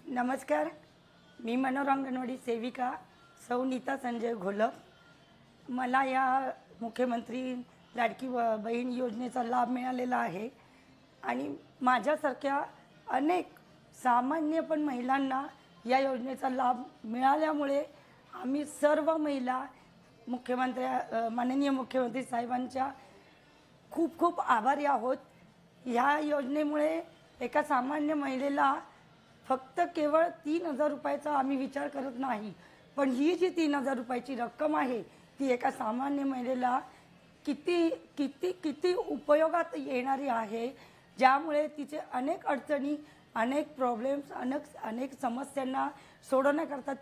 नमस्कार, मी मनोरंगणवाडी सेविका सौ नीता संजय घोलप। मला या मुख्यमंत्री लाडकी बहीण योजनेचा लाभ मिळालेला आहे आणि माझ्यासारख्या अनेक सामान्य पण महिलांना या योजनेचा लाभ मिळाल्यामुळे आम्ही सर्व महिला माननीय मुख्यमंत्री साहेबांच्या खूप खूप आभारी आहोत। ह्या योजनेमुळे एका सामान्य महिलेला फक्त केवळ 3,000 रुपयाचा आम्ही विचार करत नाही, पण ही जी 3,000 रुपयाची रक्कम आहे ती एका सामान्य महिलेला किती किती किती उपयोगात येणारी आहे, ज्यामुळे तिचे अनेक अडचणी, अनेक प्रॉब्लेम्स, अनेक समस्यांना सोडवण्याकरता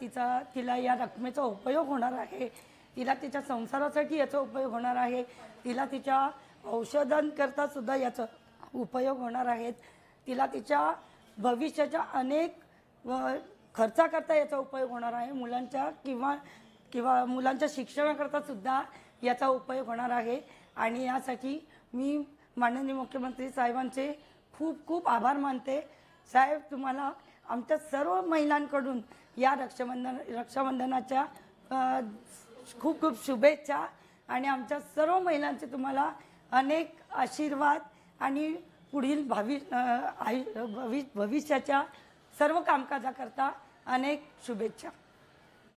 तिला या रकमेचा उपयोग होणार आहे। तिला तिच्या संसारासाठी याचा उपयोग होणार आहे, तिला तिच्या औषधांकरता सुद्धा याचा उपयोग होणार आहे, तिला तिच्या भविष्याच्या अनेक खर्चाकरता याचा उपयोग होणार आहे, मुलांच्या मुलांच्या शिक्षणाकरता सुद्धा याचा उपयोग होणार आहे। आणि यासाठी मी माननीय मुख्यमंत्री साहेबांचे खूप खूप आभार मानते। साहेब, तुम्हाला आमच्या सर्व महिलांकडून या रक्षाबंधनाच्या खूप खूप शुभेच्छा आणि आमच्या सर्व महिलांचे तुम्हाला अनेक आशीर्वाद आणि पुढील भविष्याच्या सर्व कामकाजाकरता अनेक शुभेच्छा।